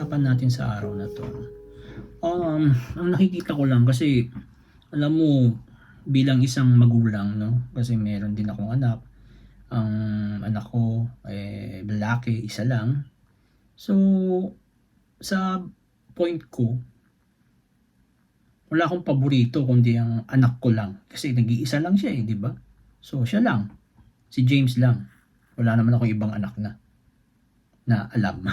pag-uusapan natin sa araw na 'to, ang nakikita ko lang kasi alam mo bilang isang magulang 'no, kasi meron din akong anak. Ang anak ko, lalaki, isa lang. So, sa point ko, wala akong paborito kundi ang anak ko lang. Kasi nag-iisa lang siya, 'di ba? So, siya lang, si James lang. Wala naman akong ibang anak na alam.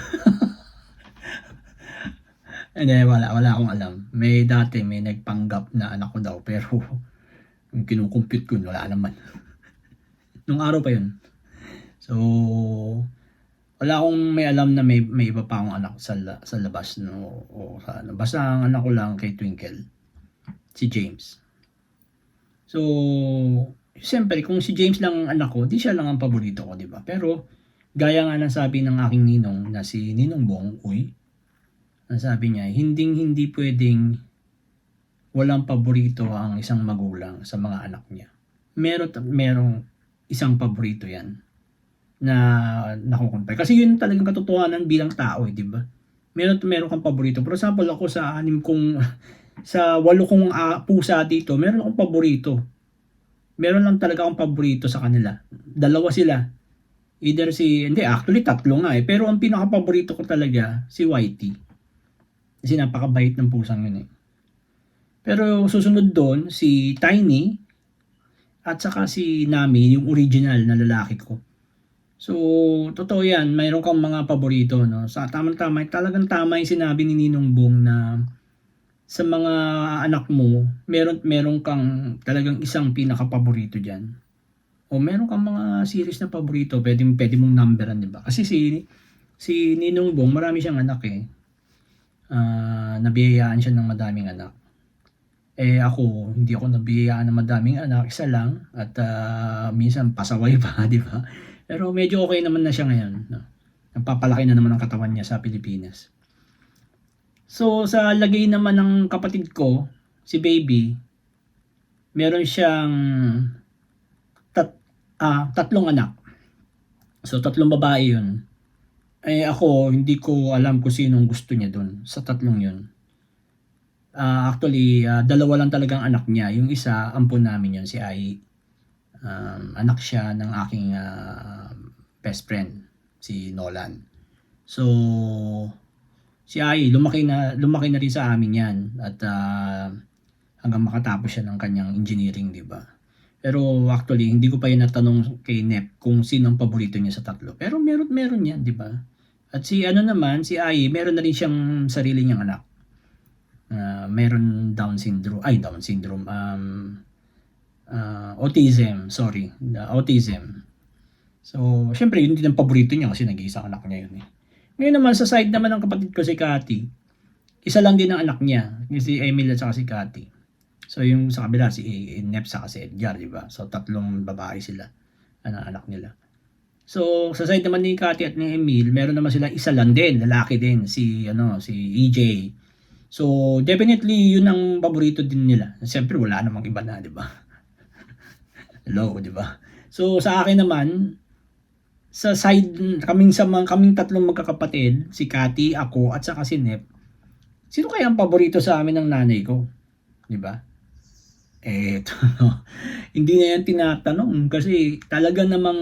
Hindi, wala akong alam. May dati may nagpanggap na anak ko daw pero yung kino-compute ko wala naman. Nung araw pa yun. So, wala akong may alam na may iba pa akong anak sa labas no o sa ano. Basta ang anak ko lang kay Twinkle, si James. So, siyempre kung si James lang ang anak ko, di siya lang ang paborito ko, di ba? Pero gaya nga ng sabi ng aking ninong na si Ninong Bong, ang sabi niya, hindi pwedeng walang paborito ang isang magulang sa mga anak niya. Merong isang paborito yan na nakukumpay. Kasi yun talagang katotohanan bilang tao, di ba? Meron kang paborito. For example, ako sa sa 8 kong pusa dito, meron akong paborito. Meron lang talaga akong paborito sa kanila. Dalawa sila. Hindi, actually 3 nga eh. Pero ang pinaka-paborito ko talaga, si Whitey. Kasi napakabait ng pusang yun eh. Pero susunod doon, si Tiny at saka si Nami, yung original na lalaki ko. So, totoo yan, mayroon kang mga paborito, no? Sa tamang-tama, talagang tama yung sinabi ni Ninong Bong na sa mga anak mo, meron kang talagang isang pinaka-paborito diyan. O meron kang mga series na paborito, pwede mong numberan, di ba? Kasi si Ninong Bong, marami siyang anak eh. Nabiyayaan siya ng madaming anak. Ako, hindi ako nabiyayaan ng madaming anak, isa lang at minsan pasaway pa, di ba? Pero medyo okay naman na siya ngayon, no? Nagpapalaki na naman ang katawan niya sa Pilipinas. So, sa lagay naman ng kapatid ko, si Baby, meron siyang 3 anak. So, 3 babae yun. Ako, hindi ko alam kung sinong gusto niya dun sa 3 yun. Actually, 2 lang talagang anak niya. Yung isa, ampon namin yun, si Ai. Anak siya ng aking best friend, si Nolan. So, si Ai, lumaki na rin sa amin yan. At hanggang makatapos siya ng kanyang engineering, di ba? Pero actually, hindi ko pa yun natanong kay Nep kung sino ang paborito niya sa 3. Pero meron yan, di ba? At si Ai, meron na rin siyang sarili niyang anak. Meron Down syndrome, autism. So, syempre, yun din ang paborito niya kasi nag-iisang anak niya yun eh. Ngayon naman, sa side naman ng kapatid ko si Cathy, isa lang din ang anak niya, si Emil at saka si Cathy. So, yung sa kabila, si Nep saka si Edgar, di ba? So, 3 babae sila, anak nila. So, sa side naman ni Cathy at ni Emil, meron naman sila isa lang din, lalaki din, si EJ. So, definitely, yun ang paborito din nila. Siyempre, wala namang iba na, di ba? Hello, di ba? So, sa akin naman, sa side, kaming 3 magkakapatid, si Cathy, ako, at saka si Nep, sino kaya ang paborito sa amin ng nanay ko? Di ba? Ito, hindi na yan tinatanong kasi talaga namang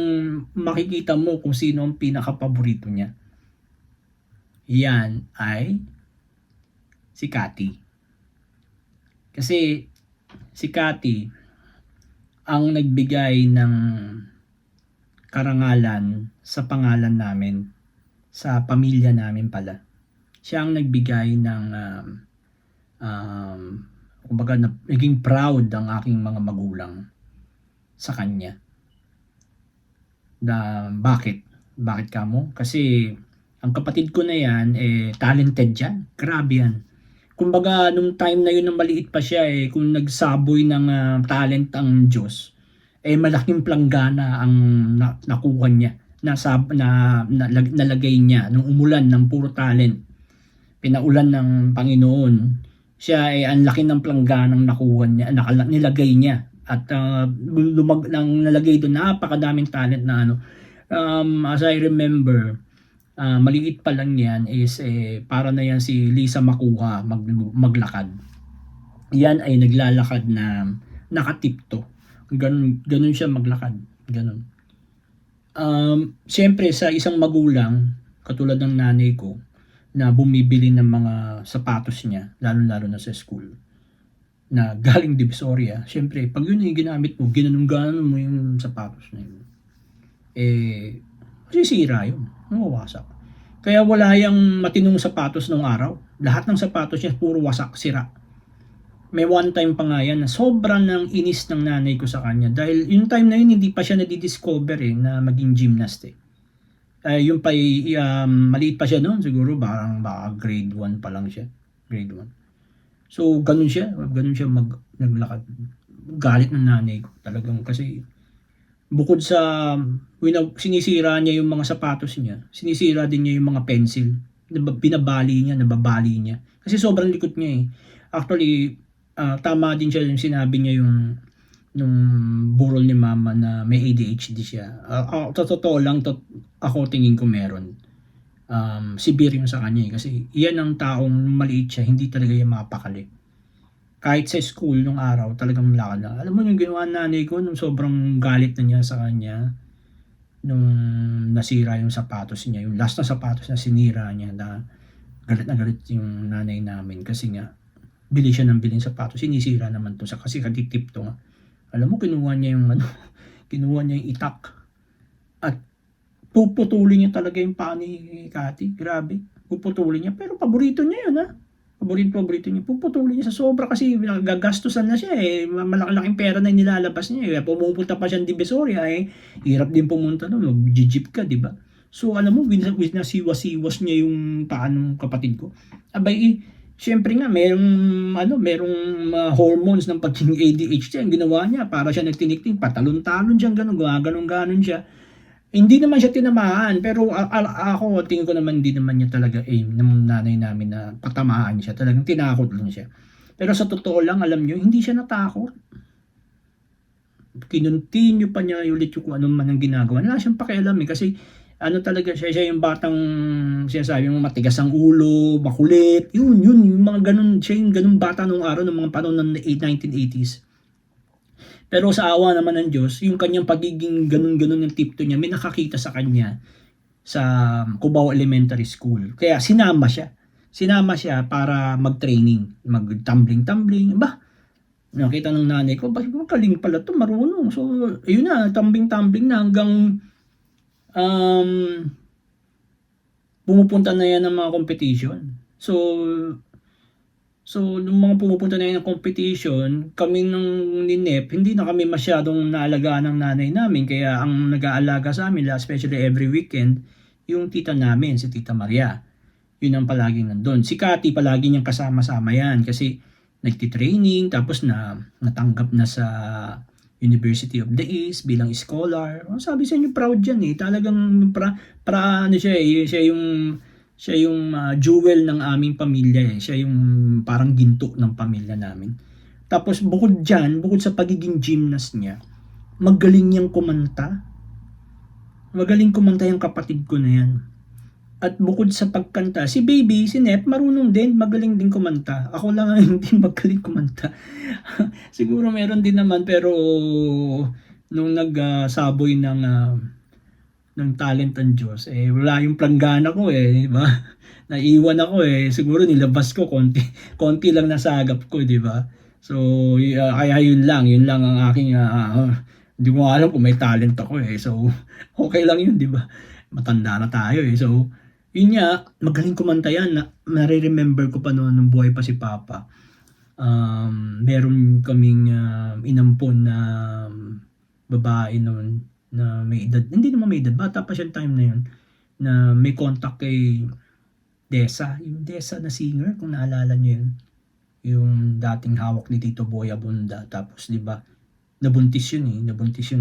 makikita mo kung sino ang pinaka-paborito niya. Yan ay si Cathy. Kasi si Cathy ang nagbigay ng karangalan sa pangalan namin, sa pamilya namin pala. Siya ang nagbigay ng kumbaga naging proud ang aking mga magulang sa kanya. Bakit kamo? Kasi ang kapatid ko na yan, talented yan. Grabe yan. Kumbaga, nung time na yun, nung maliit pa siya, kung nagsaboy ng talent ang Diyos, malaking planggana ang nakuha niya, nalagay niya, nung umulan ng puro talent, pinaulan ng Panginoon, siya ang laki ng plangganang nakuha niya, nilagay niya, at nalagay doon, napakadaming talent na as I remember, maliit pa lang yan is para na yan si Lisa Makuha maglakad. Yan ay naglalakad na nakatipto. Ganun siya maglakad. Ganun. Siyempre sa isang magulang, katulad ng nanay ko, na bumibili ng mga sapatos niya, lalo-lalo na sa school, na galing Divisoria, siyempre, pag yun yung ginamit mo, ginanong-ganon mo yung sapatos na yun, masisira yun, mawawasak. Kaya wala yung matinong sapatos nung araw. Lahat ng sapatos niya, puro wasak, sira. May one time pa nga yan na sobrang nang inis ng nanay ko sa kanya dahil yung time na yun hindi pa siya nadidiscover na maging gymnast yung pa maliit pa siya noon siguro baka grade 1 pa lang siya, grade 1. So ganun siya naglakad. Galit ng nanay ko talagang kasi bukod sa sinisira niya yung mga sapatos niya, sinisira din niya yung mga pencil, nababali niya kasi sobrang likot niya Actually tama din siya yung sinabi niya yung nung burol ni mama na may ADHD siya. Totoo lang, ako tingin ko meron. Severe yung sa kanya kasi iyan ang taong maliit siya, hindi talaga yung mapakali. Kahit sa school nung araw, talagang lakad lang. Alam mo yung ginawa nanay ko nung sobrang galit na niya sa kanya nung nasira yung sapatos niya, yung last na sapatos na sinira niya na galit yung nanay namin kasi nga bili siya ng biling sapatos, sinisira naman to kasi katitip to nga. Alam mo, kinuha niya yung itak at puputulin niya talaga yung paa ni Cathy. Grabe, puputulin niya. Pero paborito niya yun Paborito niya. Puputulin niya sa sobra kasi gagastusan na siya malaki-laking pera na nilalabas niya Pumupunta pa siya ng Divisoria hirap din pumunta doon. Mag-jeep ka, di ba? So alam mo, nasiwas-siwas niya yung paa ng kapatid ko. Abay, siyempre nga, merong hormones ng pagiging ADHD. Ang ginawa niya, para siya nagtinikting, patalon-talon siya, ganon siya. Hindi naman siya tinamaan, pero ako, tingin ko naman, hindi naman niya talaga aim ng nanay namin na patamaan siya. Talagang tinakot lang siya. Pero sa totoo lang, alam niyo, hindi siya natakot. Kinontinue pa niya ulit yung kung anong man ang ginagawa. Wala siyang pakialam kasi talaga siya yung batang sinasabi mo matigas ang ulo, makulit, yun yung mga ganun, siya yung ganun bata nung araw ng mga panahon ng 1980s. Pero sa awa naman ng Diyos, yung kanyang pagiging ganun yung tipto niya, may nakakita sa kanya sa Cubao Elementary School. Kaya sinama siya para mag-training, mag-tumbling. Nakita ng nanay ko, magaling pala to, marunong. So, ayun na, tumbling na hanggang pumupunta na yan ng mga competition. So nung mga pumupunta na yan ng competition, kami ng ninep, hindi na kami masyadong naalagaan ng nanay namin. Kaya ang nag-aalaga sa amin, especially every weekend, yung tita namin, si Tita Maria. Yun ang palaging nandun. Si Cathy, palagi niyang kasama-sama yan kasi nagtitraining, tapos natanggap na sa University of the East bilang scholar. Sabi sa inyo, proud yan Talagang siya yung jewel ng aming pamilya Siya yung parang ginto ng pamilya namin. Tapos bukod sa pagiging gymnast niya, magaling niyang kumanta. Magaling kumanta yung kapatid ko na yan. At bukod sa pagkanta, si Baby, si Nep, marunong din, magaling din kumanta. Ako lang ang hindi magaling kumanta. Siguro meron din naman, pero nung nagsaboy ng talent ang Diyos, wala yung planggana ko di ba? Naiwan ako siguro nilabas ko, konti lang nasagap ko, di ba? So, kaya yun lang ang aking, hindi ko alam kung may talent ako So, okay lang yun, di ba? Matanda na tayo So, yun nga, magaling kumanta yan. Nare-remember ko pa noon nung buhay pa si Papa. Meron kaming inampon na babae noon na may edad, hindi naman may edad, bata pa siya time na yun, na may contact kay Desa, yung Desa na singer, kung naalala niyo yun, yung dating hawak ni Tito Boy Abunda. Tapos di ba nabuntis yung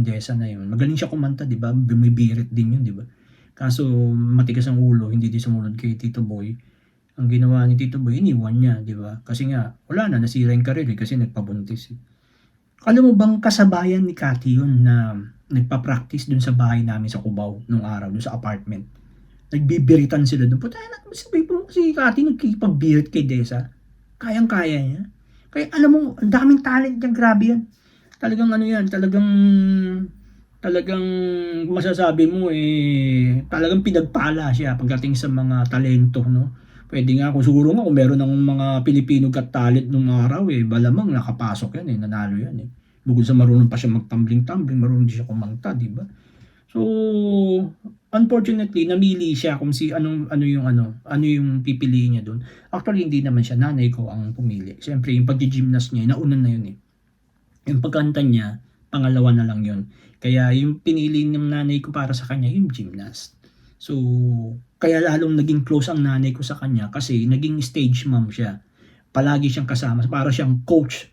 Desa na yun. Magaling siya kumanta, di ba? Bumibirit din yun, di ba? Kaso matigas ang ulo, hindi din sumunod kay Tito Boy. Ang ginawa ni Tito Boy, iniwan niya, di ba? Kasi nga, wala na, nasira yung career kasi nagpabuntis Alam mo bang kasabayan ni Cathy yun na nagpa-practice dun sa bahay namin sa Cubao nung araw, dun sa apartment. nagbibiritan sila doon. Puta na, sabi po si Cathy nagkikipagbirit kay Desa. Kayang-kaya niya. Kaya alam mo, ang daming talent niya, grabe yan. Talagang ano yan, talagang masasabi mo talagang pinagpala siya pagdating sa mga talento, no? Pwede nga kung siguro nga kung meron ng mga Pilipino Got Talent nung araw malamang nakapasok yan nanalo yan Bukod sa marunong pa siya magtumbling-tumbling, marunong din siya kumanta, di ba? So, unfortunately, namili siya kung ano yung pipiliin niya doon. Actually, hindi naman siya, nanay ko ang pumili. Siyempre, yung pag-gymnast niya, nauna na yun Yung pagkanta niya, pangalawa na lang yun. Kaya yung pinili ng nanay ko para sa kanya, yung gymnast. So, kaya lalong naging close ang nanay ko sa kanya kasi naging stage mom siya. Palagi siyang kasama, para siyang coach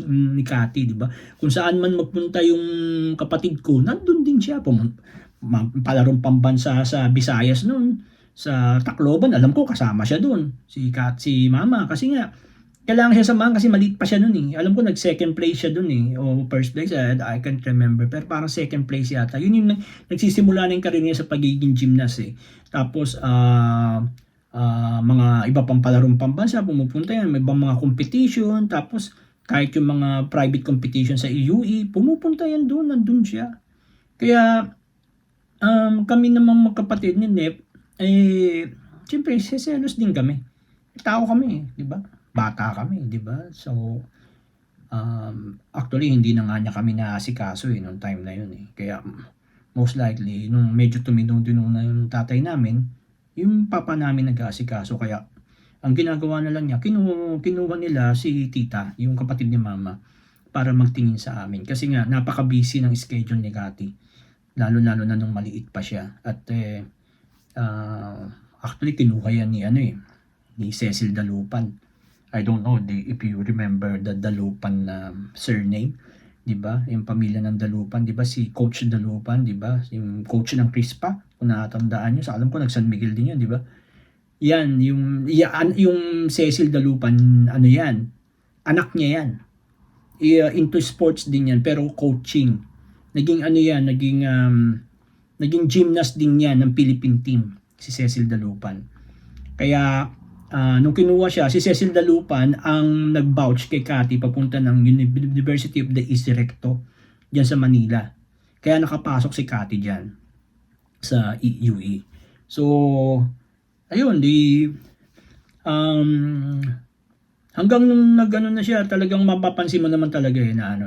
ni Cathy, di ba? Kung saan man magpunta yung kapatid ko, nandun din siya. Palarong pambansa sa Visayas noon, sa Tacloban, alam ko kasama siya doon. Si Mama, kasi nga, kailangan siya samahan kasi maliit pa siya noon Alam ko nag-second place siya doon o first place, I can't remember. Pero parang second place yata. Yun yung nagsisimula na yung career niya sa pagiging gymnast Tapos, mga iba pang palarong pambansa, pumupunta yan. May ibang mga competition. Tapos, kahit yung mga private competition sa UE, pumupunta yan doon. Nandun siya. Kaya, kami namang magkapatid ni Nep, siyempre, seselos din kami. Tao kami, di ba? Bata kami, di ba? So, actually, hindi na nga niya kami naasikaso noong time na yun Kaya, most likely, nung medyo tuminong-tinong na yung tatay namin, yung papa namin nag-aasikaso. Kaya, ang ginagawa na lang niya, kinuha nila si tita, yung kapatid ni mama, para magtingin sa amin. Kasi nga, napaka-busy ng schedule ni Cathy. Lalo-lalo na nung maliit pa siya. At, actually, kinuha yan ni Cecil Dalupan. I don't know if you remember the Dalupan surname, 'di ba? Yung pamilya ng Dalupan, 'di ba? Si Coach Dalupan, 'di ba? Yung coach ng Crispa, kung natatandaan niyo, sa alam ko nag-San Miguel din 'yan, 'di ba? Yan, yung Cecil Dalupan, ano yan? Anak niya yan. Into sports din yan, pero coaching. Naging naging gymnast din yan ng Philippine team, si Cecil Dalupan. Kaya, nung kinuha siya, si Cecil Dalupan ang nag-vouch kay Cathy papunta ng University of the East Recto dyan sa Manila. Kaya nakapasok si Cathy dyan sa UE. So, ayun, hanggang nung nag-ano na siya, talagang mapapansin mo naman talaga na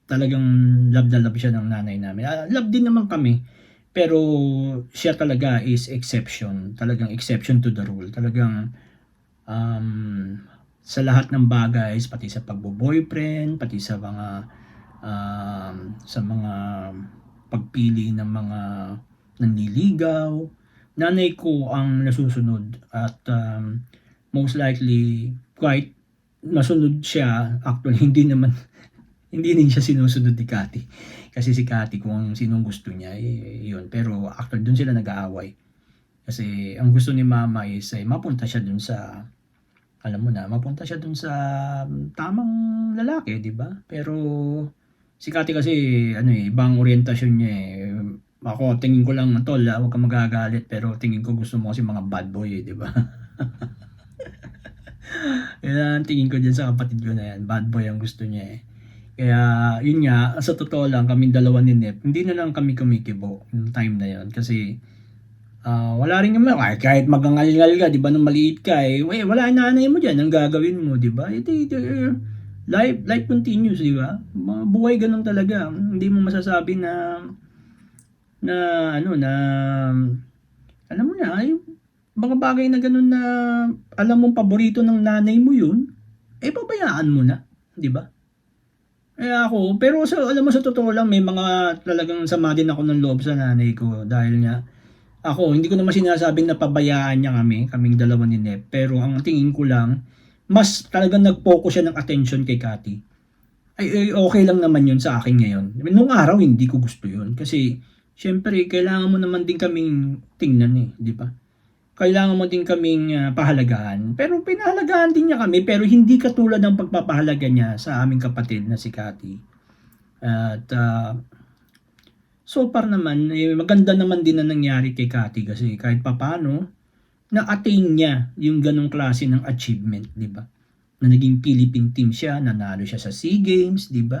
talagang love na love siya ng nanay namin. Love din naman kami. Pero siya talaga is exception. Talagang exception to the rule. Talagang sa lahat ng bagay, pati sa pagbo-boyfriend, pati sa mga pagpili ng mga nanliligaw, nanay ko ang nasusunod at most likely quite masunod siya. Actually, hindi din siya sinusunod ni Cathy. Kasi si Cathy kung sinong gusto niya, yun. Pero actually, dun sila nag-aaway. Kasi ang gusto ni Mama is mapunta siya dun sa mapunta siya dun sa tamang lalaki, di ba? Pero si Cathy kasi ibang orientasyon niya Ako, tingin ko lang, tol, huwag kang magagalit, pero tingin ko gusto mo kasi mga bad boy di ba? Yan, tingin ko dyan sa kapatid ko na yan, bad boy ang gusto niya Kaya, yun nga, sa totoo lang, kaming dalawa ni Nep, hindi na lang kami kumikibo yung time na yun. Kasi, wala rin naman, kahit magangal-ngal ka, di ba, nung maliit ka, wala yung nanay mo dyan, ang gagawin mo, di ba? Life continues, di ba? Buhay ganun talaga. Hindi mo masasabi na alam mo na, mga bagay na ganun na alam mong paborito ng nanay mo yun, pabayaan mo na, di ba? Kaya ako, pero alam mo sa totoo lang, may mga talagang sama din ako ng loob sa nanay ko dahil nga ako, hindi ko naman sinasabing napabayaan niya kaming dalawa ni Nep, pero ang tingin ko lang, mas talagang nag-focus siya ng attention kay Cathy. Okay lang naman yun sa akin ngayon. Nung araw, hindi ko gusto yun. Kasi, syempre, kailangan mo naman din kaming tingnan di ba? Kailangan mo din kaming pahalagahan. Pero pinahalagahan din niya kami, pero hindi katulad ng pagpapahalaga niya sa aming kapatid na si Cathy. At, so far naman, maganda naman din na nangyari kay Cathy kasi kahit papaano, na-attain niya yung ganong klase ng achievement, di ba? Na naging Philippine team siya, nanalo siya sa SEA Games, di ba?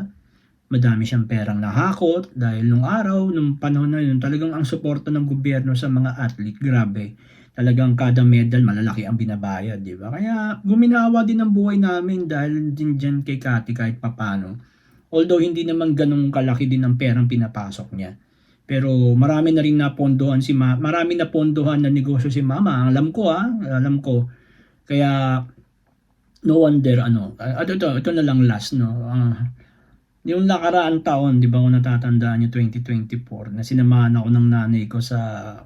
Madami siyang perang nahakot dahil nung araw, nung panahon na yun, talagang ang suporta ng gobyerno sa mga athlete, grabe. Talagang kada medal malalaki ang binabayad, di ba? Kaya guminawa din ang buhay namin dahil din dyan kay Cathy kahit papano. Although hindi naman ganun kalaki din ang perang pinapasok niya. Pero marami na rin napondohan marami na pondohan na negosyo si Mama. Alam ko alam ko. Kaya no wonder ito na lang last no. Yung nakaraang taon, 'di ba kung natatandaan niyo 2024 na sinamahan ako ng nanay ko sa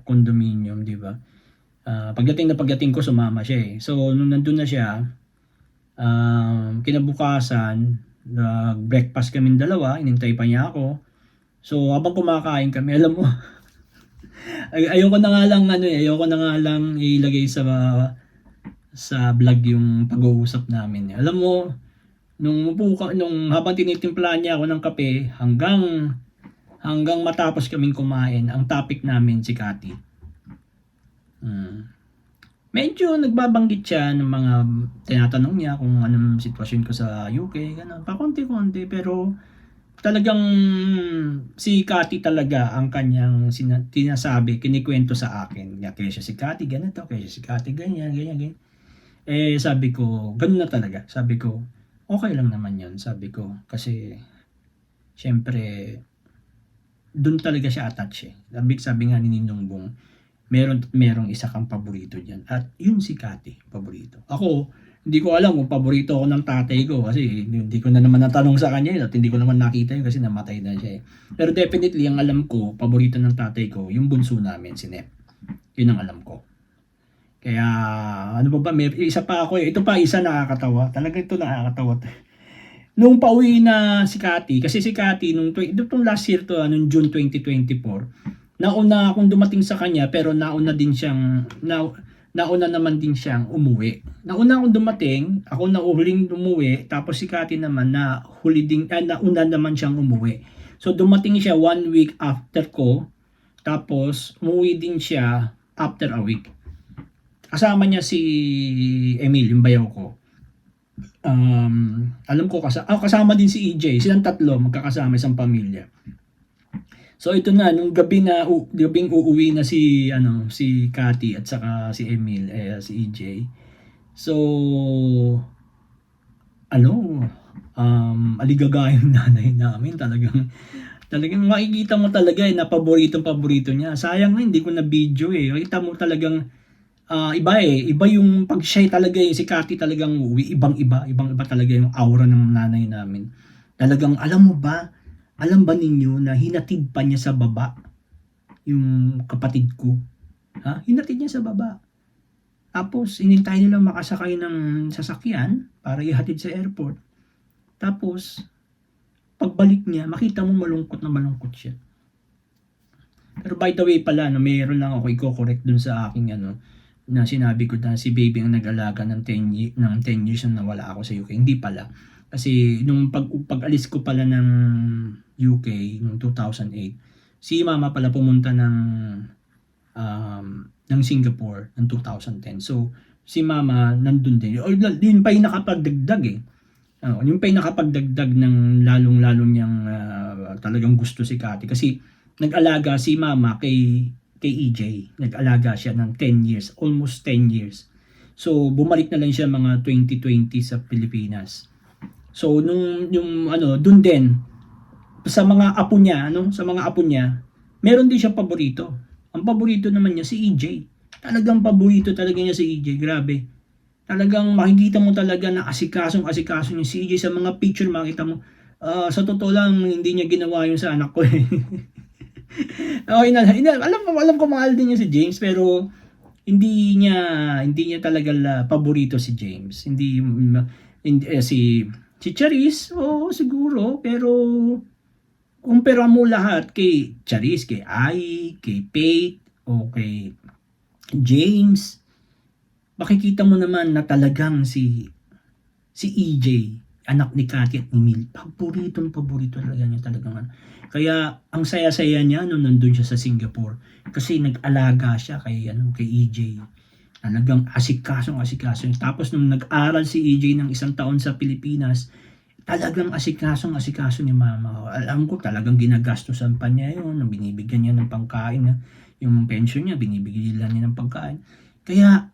condominium, 'di ba? Pagdating ko sumama siya eh. So nung nandun na siya, kinabukasan, breakfast kaming dalawa, inintay pa niya ako. So habang kumakain kami, alam mo, ayoko na nga lang ayoko na nga lang ilagay sa vlog yung pag-uusap namin. Alam mo, nung habang tinitimpla niya ako ng kape hanggang matapos kaming kumain, ang topic namin si Cathy. Medyo nagbabanggit siya ng mga tinatanong niya kung anong sitwasyon ko sa UK, ganun. Pakonti-konti, pero talagang si Cathy talaga ang kanyang tinasabi, kinikwento sa akin. Kaya si Cathy ganito, kaya si Cathy ganyan. Sabi ko, ganun na talaga. Sabi ko, okay lang naman yun, sabi ko. Kasi, syempre, dun talaga siya attach eh. Sabi nga ni Ninong Bong, merong isa kang paborito dyan. At yun si Cathy, paborito. Ako, hindi ko alam kung paborito ako ng tatay ko kasi hindi ko na naman natanong sa kanya at hindi ko naman nakita yun kasi namatay na siya eh. Pero definitely, ang alam ko, paborito ng tatay ko, yung bunso namin, si Nep. Yun ang alam ko. Kaya, ano pa ba, may isa pa ako eh. Ito pa, isa nakakatawa. Talaga ito nakakatawa. Nung pauwi na si Cathy, kasi si Cathy, nung last year to, nung June 2024, nauna akong dumating sa kanya, pero nauna naman din siyang umuwi. Nauna akong dumating, ako na huling umuwi, tapos si Cathy naman nauna naman siyang umuwi. So dumating siya 1 week after ko, tapos umuwi din siya after a week. Kasama niya si Emil, yung bayaw ko. Alam ko kasama din si EJ. Silang tatlo magkakasama isang pamilya. So ito na nung gabing uuwi na si Cathy at saka si Emil si EJ. So aligaga yung nanay namin, talagang makikita mo talaga na paborito niya. Sayang na hindi ko na video eh. Makita mo talagang iba yung pag siya talaga si Cathy talagang ibang-iba talaga yung aura ng nanay namin. Talagang alam ba ninyo na hinatid pa niya sa baba yung kapatid ko? Hinatid niya sa baba. Tapos inintay nila makasakay ng sasakyan para ihatid sa airport. Tapos pagbalik niya, makita mo malungkot siya. Pero by the way pala, mayroon lang ako i-correct dun sa aking na sinabi ko na si baby ang nag-alaga ng 10 years na nawala ako sa UK. Hindi pala. Kasi nung pag-alis ko pala ng UK noong 2008, si mama pala pumunta ng Singapore ng 2010. So si mama nandun din. O yun pa yung nakapagdagdag eh. Yung pa yung nakapagdagdag ng lalong-lalong niyang talagang gusto si Cathy. Kasi nag-alaga si mama kay EJ. Nag-alaga siya ng 10 years, almost 10 years. So bumalik na lang siya mga 2020 sa Pilipinas. So nung doon din sa mga apo niya, meron din siya paborito. Ang paborito naman niya si EJ. Talagang paborito talaga niya si EJ, grabe. Talagang makikita mo talaga na asikaso niya si EJ sa mga picture, makita mo. Sa totoo lang hindi niya ginawa yun sa anak ko eh. Okay na, alam ko mahal din niya si James, pero hindi niya talaga paborito si James. Hindi si Charisse, siguro, pero kumpara mo lahat kay Charisse, kay Ai, kay Faith, o kay James, makikita mo naman na talagang si EJ anak ni Cathy at ni Mil, paborito talaga niya talagang ano. Kaya ang saya-saya niya nung nandun siya sa Singapore kasi nag-alaga siya kay EJ. Talagang asikaso. Tapos nung nag-aral si EJ ng 1 taon sa Pilipinas, talagang asikaso ni mama. Alam ko talagang ginagastusan pa niya yun, binibigyan niya ng pangkain, yung pension niya, binibigyan niya ng pagkain. Kaya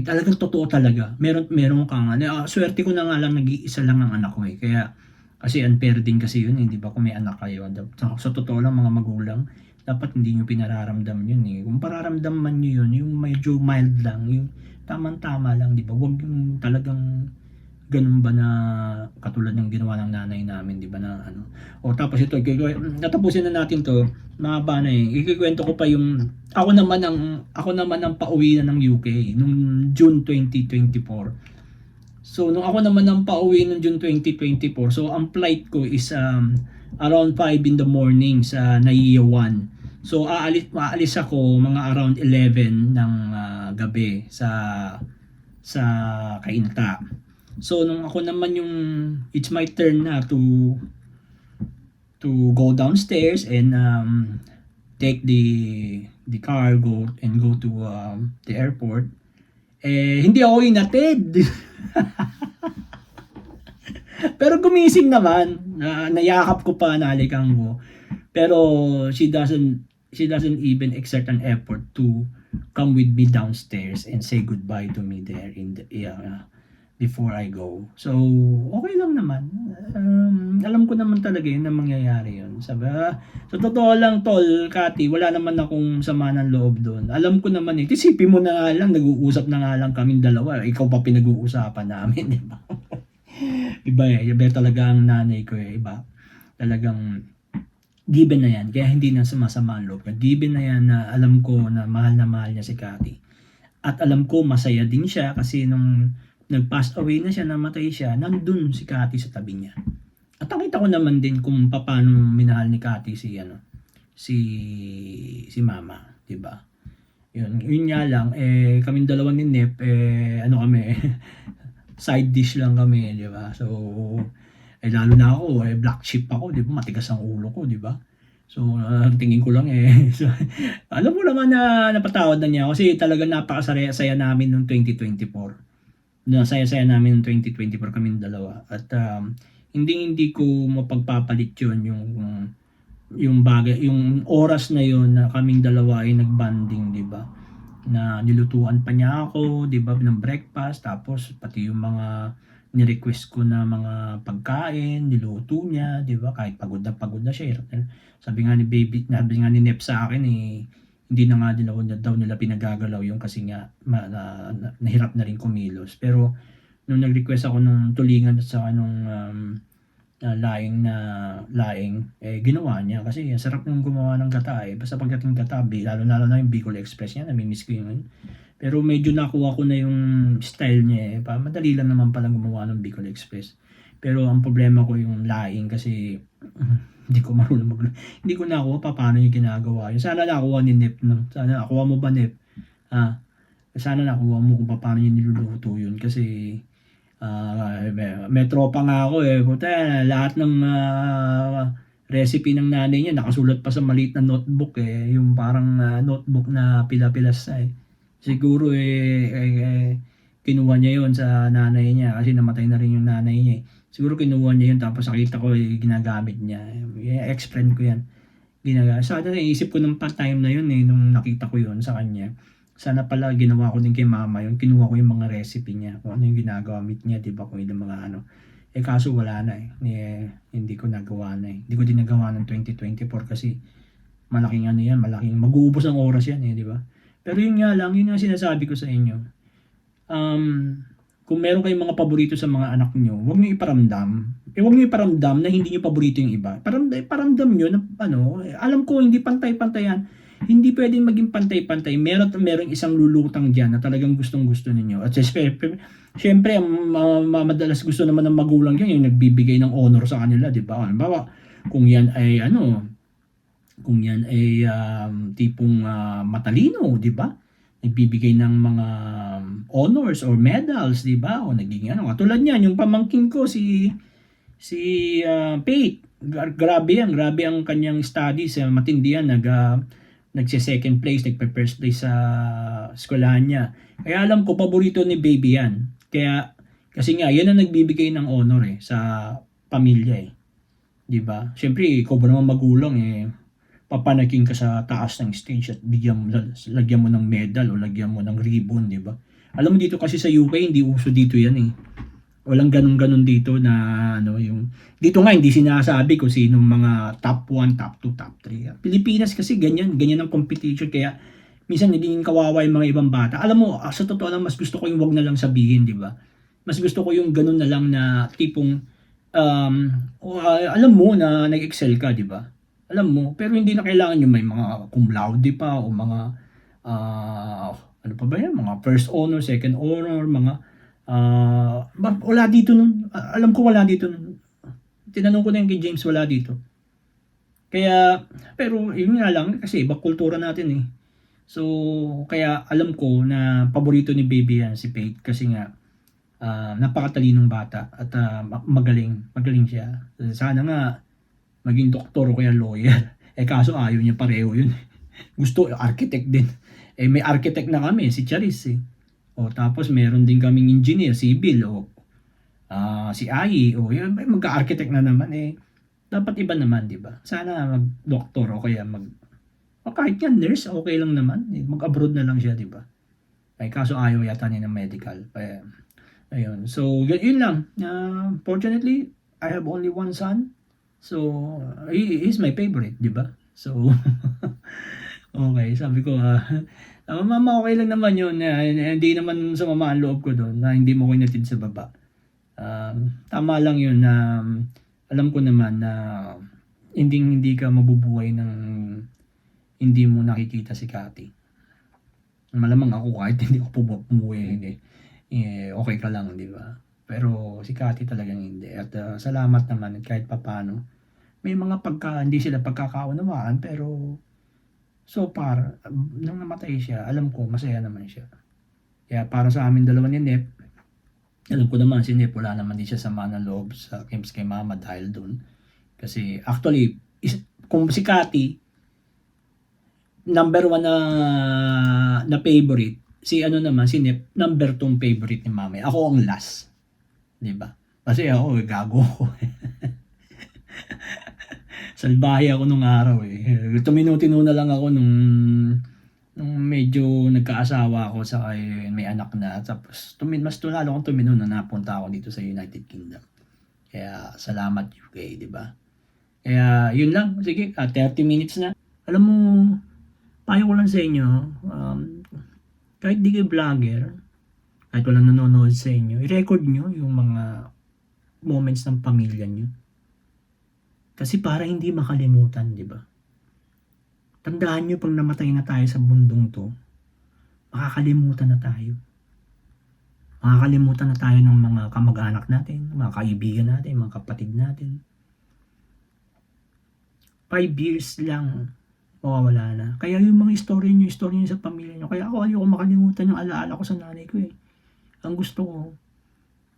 talagang totoo talaga. Meron kang swerte ko na nga lang nag-iisa lang ang anak ko Kaya kasi unfair din kasi yun, di ba? Kung may anak kayo, sa totoo lang mga magulang, dapat hindi nyo pinararamdam yun Kung pararamdaman nyo yun, yung medyo mild lang, yung tamang-tama lang, di ba? Huwag yung talagang ganun ba na katulad ng ginawa ng nanay namin, di ba na ano. O tapos ito, natapusin na natin to, mahaba na Ikikwento ko pa yung ako naman ang pauwi na ng UK nung June 2024. So nung ako naman ang pauwi ng June 2024, so ang flight ko is around 5 in the morning sa NAIA 1. So aalis ako mga around 11 ng gabi sa Cainta. So nung ako naman yung it's my turn na to go downstairs and take the car go to the airport, hindi ako inatid. Pero gumising naman, nayakap ko pa, nalikan ko. Pero she doesn't even exert an effort to come with me downstairs and say goodbye to me there in the before I go. So, okay lang naman. Alam ko naman talaga yun na mangyayari yun. Sabi, sa totoo lang, tol, Cathy, wala naman akong sama ng loob doon. Alam ko naman Isipin mo na nga lang, nag-uusap na nga lang kaming dalawa. Ikaw pa pinag-uusapan namin, di ba? Iba talaga ang nanay ko iba. Talagang given na yan. Kaya hindi na sumasama ang loob. Given na yan na alam ko na mahal niya si Cathy. At alam ko masaya din siya kasi nung nag-pass away na siya, namatay siya, nandun si Cathy sa tabi niya. At nakita ko naman din kung paano minahal ni Cathy si mama, 'di ba? Yun nga lang kaming dalawa ni Nep kami side dish lang kami, 'di ba? So lalo na ako black sheep ako, 'di ba? Matigas ang ulo ko, 'di ba? So tingin ko lang so, alam mo naman na napatawad na niya kasi talaga napakasaya namin noong 2024. Nasaya-saya namin ng 2024 kaming dalawa at hindi ko mapagpapalit yun yung bagay, yung oras na yun na kaming dalawa ay nagbanding, di ba? Na nilutuan pa niya ako, di ba, ng breakfast, tapos pati yung mga ni-request ko na mga pagkain, niluto niya, di ba? Kahit pagod na siya. Sabi nga ni Nep sa akin hindi na nga daw nila pinagagalaw yung kasi nga nahirap na rin kumilos. Pero nung nag-request ako nung tulingan at saka nung laing ginawa niya kasi sarap nung gumawa ng gata basta pagdating gata, lalo na yung Bicol Express niya, namimiss ko yun. Pero medyo nakuha ko na yung style niya madali lang naman palang gumawa ng Bicol Express. Pero ang problema ko yung laing kasi hindi ko marunong hindi ko nakuha paano yung ginagawa yun. Sana nakuha ni Nep, no? Sana nakuha mo ba, Nep? Sana nakuha mo kung paano yung niluluto yun kasi may tropa nga ako puta, lahat ng recipe ng nanay niya nakasulat pa sa maliit na notebook yung parang notebook na pila-pilas siguro kinuha niya yun sa nanay niya kasi namatay na rin yung nanay niya siguro kinuha niya yun tapos nakita ko ginagamit niya. Ex-friend ko yan. Sana naisip ko ng time na yun nung nakita ko yun sa kanya. Sana pala ginawa ko din kay mama yun. Kinuha ko yung mga recipe niya. Kung ano yung ginagagamit niya, di ba? Kung yung mga kaso wala na hindi ko nagawa na Hindi ko din nagawa ng 2024 kasi malaking malaking mag-uubos ang oras yan di ba? Pero yun nga sinasabi ko sa inyo. Kung meron kayong mga paborito sa mga anak nyo, huwag nyo iparamdam. Huwag nyo iparamdam na hindi nyo paborito yung iba. Paramdam nyo na alam ko hindi pantay-pantay yan. Hindi pwedeng maging pantay-pantay. Meron isang lulutang dyan na talagang gustong-gusto ninyo. At syempre, madalas gusto naman ng magulang yan yung nagbibigay ng honor sa kanila, di ba? Halimbawa, kung yan ay tipong matalino, di ba? nagbibigay ng mga honors or medals, di ba? O naging ano, katulad niyan, yung pamangkin ko si Pate. Grabe ang kanyang studies, matindi yan, nagse-second place, nagpe-first place sa eskwelahan niya. Kaya alam ko, paborito ni baby yan. Kasi nga, yan ang nagbibigay ng honor sa pamilya Di ba? Siyempre, ikaw ba naman magulang papanaking ka sa taas ng stage at lagyan mo ng medal o lagyan mo ng ribbon, di ba? Alam mo dito kasi sa UK, hindi uso dito yan Walang ganun-ganun dito na yung dito nga hindi sinasabi kung sino mga top 1, top 2, top 3. Pilipinas kasi ganyan ang competition kaya minsan naging kawawa yung mga ibang bata. Alam mo, sa totoo lang mas gusto ko yung wag na lang sabihin, di ba? Mas gusto ko yung ganun na lang na tipong alam mo na nag-excel ka, di ba? Alam mo, pero hindi na kailangan yung may mga cum laude pa o mga ano pa ba yan? Mga first honor, second honor, mga wala dito nun. Alam ko wala dito nun. Tinanong ko na yung kay James, wala dito. Kaya, pero yun nga lang, kasi iba kultura natin So, kaya alam ko na paborito ni baby yan, si Pate, kasi nga, napakatalinong bata at magaling siya. Sana nga, maging doktor o kaya lawyer. Kaso ayaw niya pareho yun. Gusto, architect din. May architect na kami, si Charis tapos meron din kaming engineer, civil si Ai magka-architect na naman dapat iba naman, di ba? Sana mag-doktor o kaya kahit yan nurse, okay lang naman. Mag-abroad na lang siya, di ba? Kaso ayaw yata niya ng medical. Ayun. So, yun lang. Fortunately, I have only one son. So, he's my favorite, di ba? So, okay, sabi ko, mama, okay lang naman yun. Hindi naman sumama ang loob ko doon na hindi mo ko inatid sa baba. Tama lang yun na alam ko naman na hindi ka mabubuhay ng hindi mo nakikita si Cathy. Malamang ako kahit hindi ko pumuwi, okay ka lang, di ba? Pero si Cathy talagang hindi. At salamat naman at kahit papano. May mga hindi sila pagkakaunawaan pero so far, nung namatay siya, alam ko, masaya naman siya. Kaya para sa amin dalawa ni Nep, alam ko naman si Nep, wala naman din siya sama ng loob sa kay mama dahil doon. Kasi actually, kung si Cathy, number 1 na favorite, si Nep, number 2 favorite ni mama. Ako ang last. Diba? Kasi ako, gago ko. Salbahe ako nung araw Tumino-tino na lang ako nung medyo nagkaasawa ako sa may anak na. Tapos mas lalo akong tumino na napunta ako dito sa United Kingdom. Kaya salamat UK, di ba? Kaya yun lang. Sige, 30 minutes na. Alam mo, payo ko lang sa inyo, kahit di kayo vlogger, kahit walang nanonood sa inyo, i-record nyo yung mga moments ng pamilya nyo. Kasi para hindi makalimutan, di ba? Tandaan nyo pag namatay na tayo sa mundong to, makakalimutan na tayo. Makakalimutan na tayo ng mga kamag-anak natin, mga kaibigan natin, mga kapatid natin. 5 years lang, mawawala na. Kaya yung mga story nyo sa pamilya nyo. Kaya ako ayoko makalimutan yung alaala ko sa nanay ko Ang gusto ko,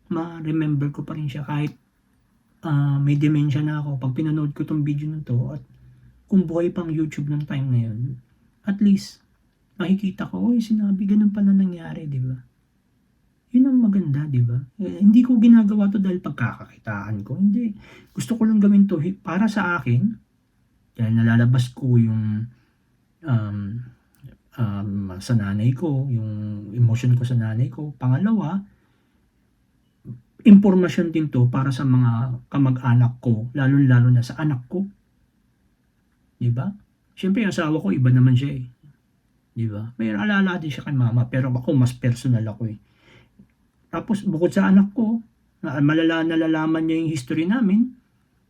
ma-remember ko pa rin siya kahit may dementia na ako. Pag pinanood ko tong video na to at kung buhay pang YouTube ng time na yun, at least makikita ko, sinabi ganun pala nangyari, di ba? Yun ang maganda, di ba? Hindi ko ginagawa to dahil pagkakakitaan ko. Hindi. Gusto ko lang gawin to para sa akin. Dahil nalalabas ko yung sa nanay ko, yung emotion ko sa nanay ko. Pangalawa, impormasyon din to para sa mga kamag-anak ko, lalo-lalo na sa anak ko. Diba? Siyempre, yung asawa ko, iba naman siya Diba? May alala din siya kay mama, pero ako, mas personal ako Tapos, bukod sa anak ko, nalalaman niya yung history namin,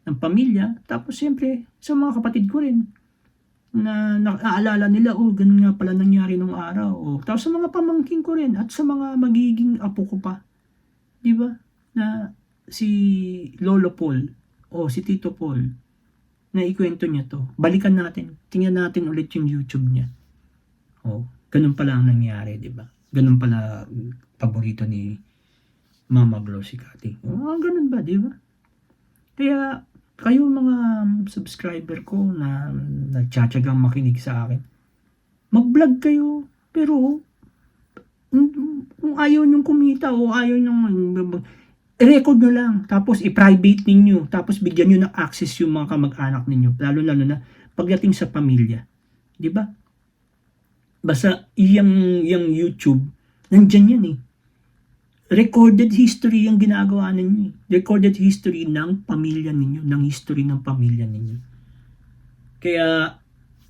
ng pamilya. Tapos, siyempre, sa mga kapatid ko rin, na naaalala nila, ganun nga pala nangyari nung araw. Tapos, sa mga pamangkin ko rin, at sa mga magiging apo ko pa. Diba? Na si Lolo Paul o si Tito Paul na ikwento niya to. Balikan natin. Tingnan natin ulit yung YouTube niya. ganun pala ang nangyari, di ba? Ganun pala paborito ni Mama Glo si Cathy. Ganun ba, di ba? Kaya kayo mga subscriber ko na nagtsatsagang makinig sa akin, mag-vlog kayo, pero kung ayaw nyong kumita o ayaw nyong i-record nyo lang, tapos i-private ninyo, tapos bigyan nyo ng access yung mga kamag-anak ninyo, lalo na pagdating sa pamilya. Di ba? Basta yung YouTube, nandyan yan eh. Recorded history yung ginagawa ninyo eh. Recorded history ng pamilya ninyo, ng history ng pamilya ninyo. Kaya,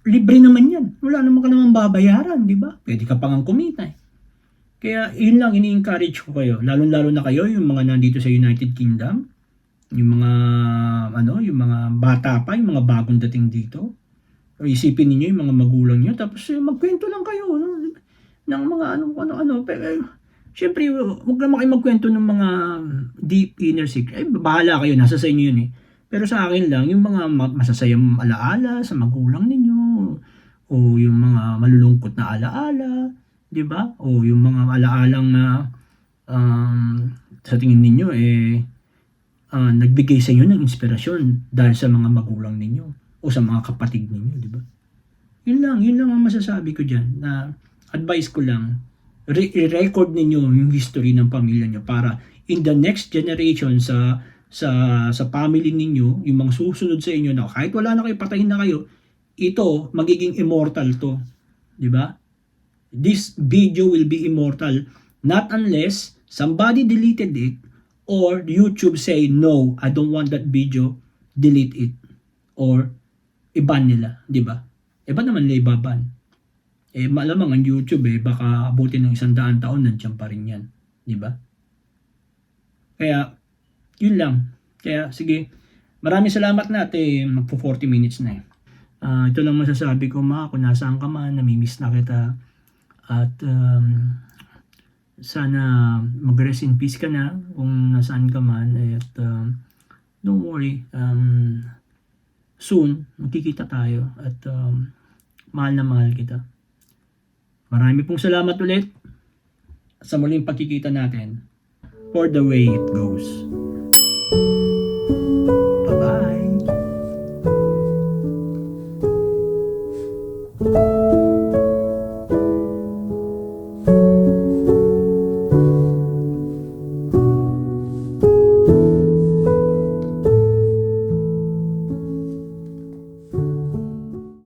libre naman yan. Wala naman ka naman babayaran, di ba? Pwede ka pang kumita eh. Kaya yun lang ini-encourage ko kayo, lalo-lalo na kayo yung mga nandito sa United Kingdom, yung mga bata pa, yung mga bagong dating dito. O isipin niyo yung mga magulang niyo, tapos magkwento lang kayo ng mga ano. Pero syempre, wag naman kayo magkwento ng mga deep inner secret. Bahala kayo, nasa sa inyo yun eh. Pero sa akin lang, yung mga masasayang alaala sa magulang ninyo, o yung mga malulungkot na alaala, di ba? O yung mga alaalang na sa tingin ninyo nagbigay sa inyo ng inspirasyon dahil sa mga magulang ninyo o sa mga kapatid ninyo, di ba? Yun lang ang masasabi ko diyan, na advice ko lang, i-record ninyo yung history ng pamilya niyo para in the next generation sa family ninyo, yung mga susunod sa inyo na kahit wala na kayo, patayin na kayo, ito magiging immortal to, di ba? This video will be immortal not unless somebody deleted it or YouTube say, no, I don't want that video, delete it. Or iban nila, di ba? Ba't naman nila ibaban? Malamang ang YouTube baka abutin ng 100 taon, nandiyan pa rin yan. Di ba? Kaya, yun lang. Kaya, sige, maraming salamat na magpo 40 minutes na eh. Ito lang masasabi ko, kung nasaan ka man, namimiss na kita. At sana mag-rest in peace ka na kung nasaan ka man. At don't worry, soon magkikita tayo at mahal na mahal kita. Marami pong salamat ulit sa muling pagkikita natin. For the way it goes.